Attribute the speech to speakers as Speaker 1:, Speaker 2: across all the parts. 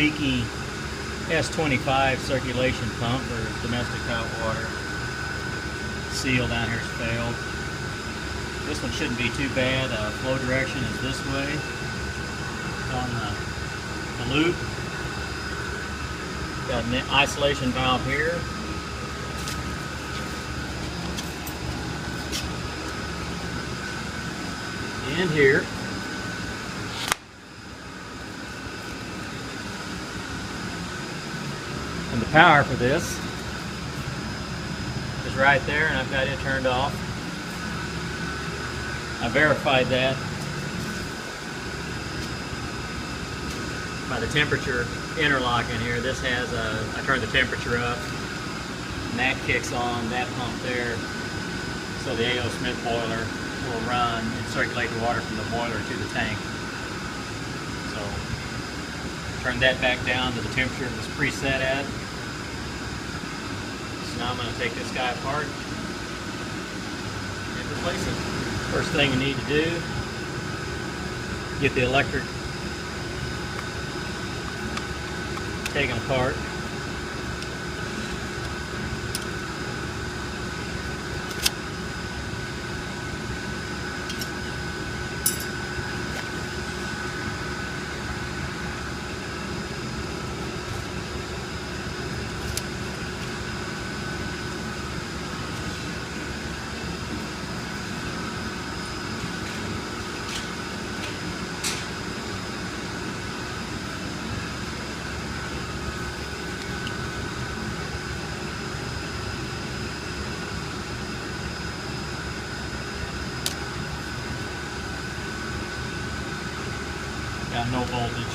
Speaker 1: leaky S-25 circulation pump for domestic hot water. Seal down here has failed. This one shouldn't be too bad. Flow direction is this way. On the loop. Got an isolation valve here. And here. And the power for this is right there, and I've got it turned off. I verified that by the temperature interlock in here. This has I turn the temperature up, and that kicks on that pump there, so the A.O. Smith boiler will run and circulate the water from the boiler to the tank. So turn that back down to the temperature it was preset at. So now I'm going to take this guy apart and replace it. First thing you need to do, get the electric taken apart. Got no voltage.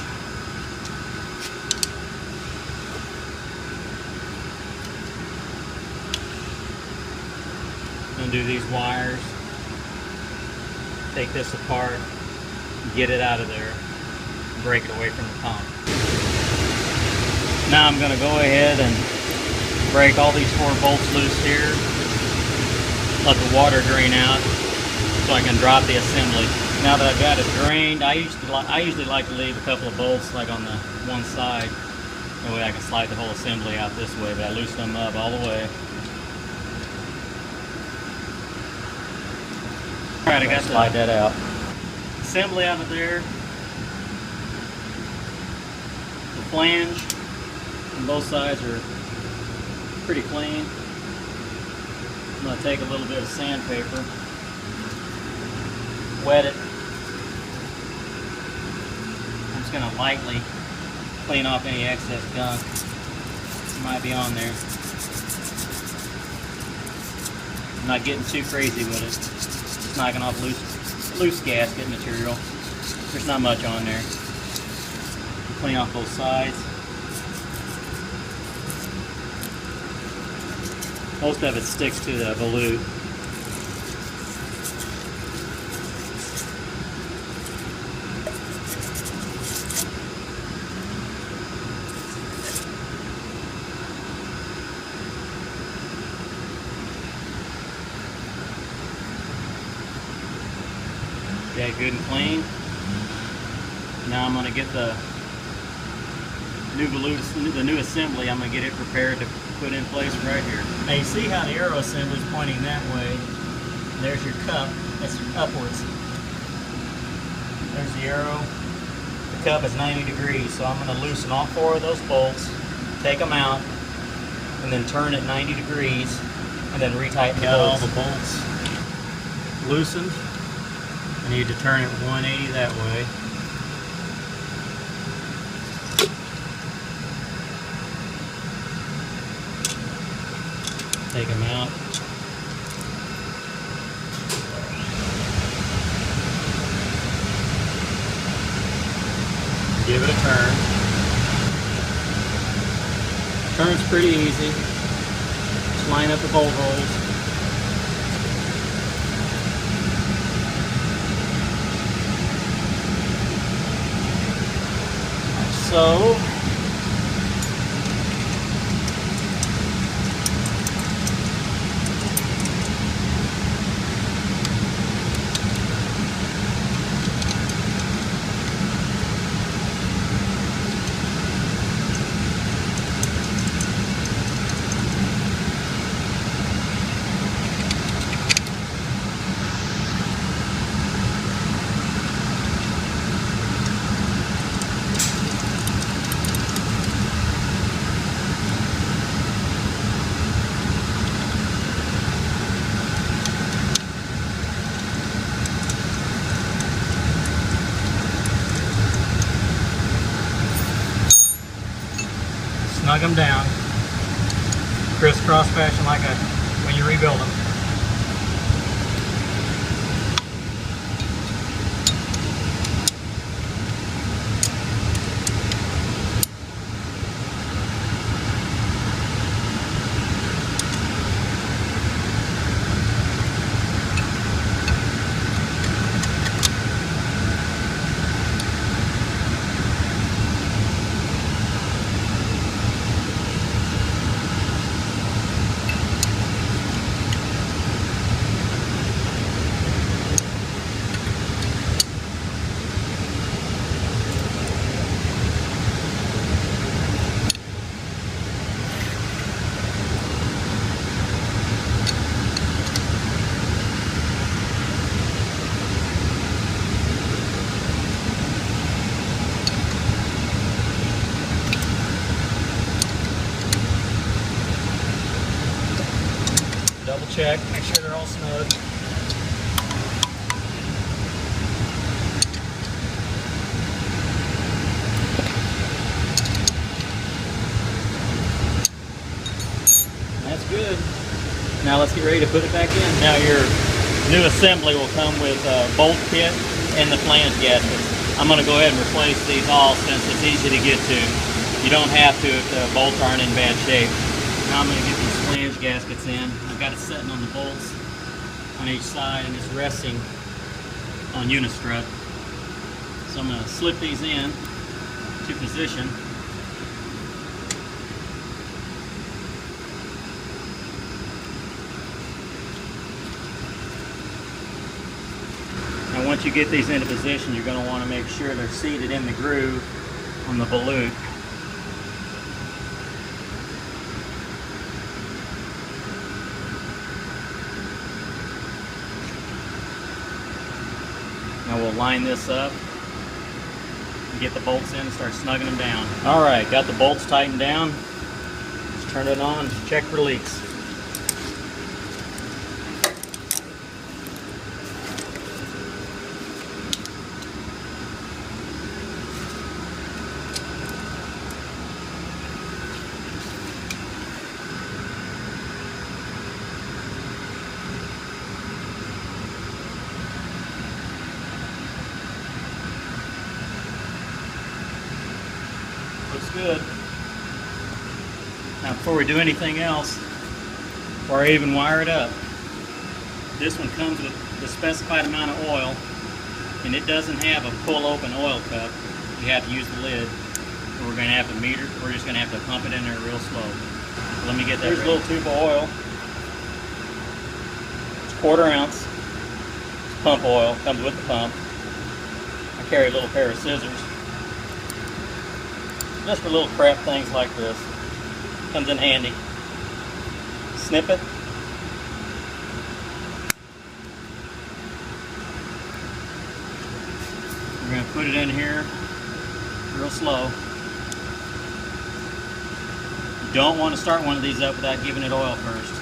Speaker 1: Undo these wires. Take this apart. Get it out of there. Break it away from the pump. Now I'm going to go ahead and break all these 4 bolts loose here. Let the water drain out so I can drop the assembly. Now that I've got it drained, I usually like to leave a couple of bolts like on the one side. That way I can slide the whole assembly out this way, but I loosen them up all the way. Alright, I got to slide that out. Assembly out of there. The flange on both sides are pretty clean. I'm going to take a little bit of sandpaper, wet it. I'm just going to lightly clean off any excess gunk that might be on there. I'm not getting too crazy with it. Just knocking off loose gasket material. There's not much on there. Clean off both sides. Most of it sticks to the volute. Okay, good and clean. Now I'm going to get the new volute, the new assembly. I'm going to get it prepared to put in place right here. Now you see how the arrow assembly is pointing that way. There's your cup. That's upwards. There's the arrow. The cup is 90 degrees, so I'm going to loosen all 4 of those bolts, take them out, and then turn it 90 degrees, and then retighten the bolts. Got all the bolts loosened. I need to turn it 180 that way. Take them out. Give it a turn. Turns pretty easy. Just line up the bolt holes. So them down, crisscross fashion like when you rebuild them. Double check, make sure they're all snug. That's good. Now let's get ready to put it back in. Now your new assembly will come with a bolt kit and the flange gaskets. I'm going to go ahead and replace these all since it's easy to get to. You don't have to if the bolts aren't in bad shape. Now I'm going to get these flange gaskets in. I've got it setting on the bolts on each side and it's resting on unistrut. So I'm going to slip these in to position. Now once you get these into position, you're going to want to make sure they're seated in the groove on the volute. Now we'll line this up and get the bolts in and start snugging them down. Alright, got the bolts tightened down. Let's turn it on, check for leaks. Looks good. Now before we do anything else, before I even wire it up, this one comes with the specified amount of oil, and it doesn't have a pull open oil cup. You have to use the lid. We're going to have to meter, we're just going to have to pump it in there real slow. So let me get that. Here's a little tube of oil. It's 1/4 ounce. It's pump oil, comes with the pump. I carry a little pair of scissors. Just for little crap things like this. Comes in handy. Snip it. We're going to put it in here real slow. You don't want to start one of these up without giving it oil first.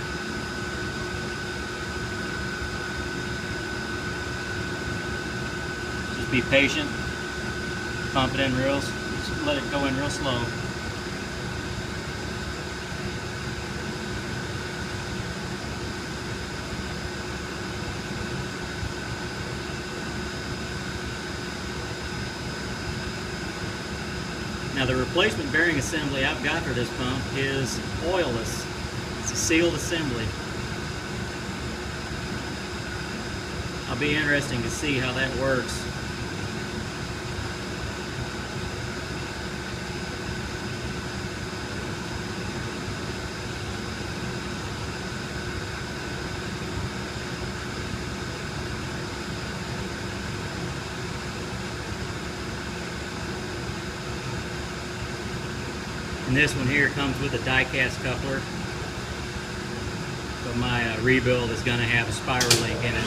Speaker 1: Just be patient. Pump it in let it go in real slow. Now the replacement bearing assembly I've got for this pump is oilless. It's a sealed assembly. It'll be interesting to see how that works. And this one here comes with a die-cast coupler. So my rebuild is going to have a spiral link in it.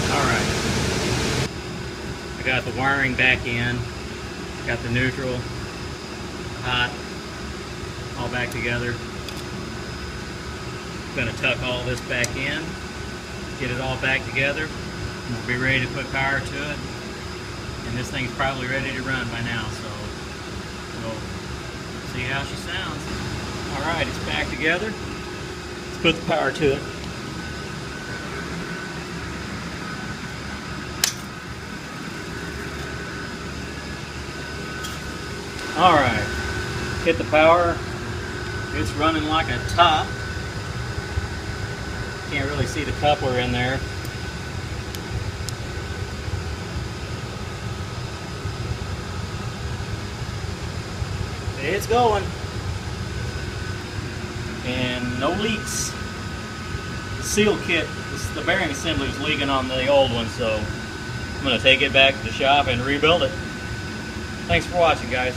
Speaker 1: Alright. I got the wiring back in. Got the neutral, hot, all back together. Going to tuck all this back in. Get it all back together. And we'll be ready to put power to it. And this thing's probably ready to run by now, so we'll see how she sounds. Alright, it's back together. Let's put the power to it. Alright, hit the power. It's running like a top. Can't really see the coupler in there. It's going. And no leaks. The seal kit, the bearing assembly was leaking on the old one, so I'm going to take it back to the shop and rebuild it. Thanks for watching, guys.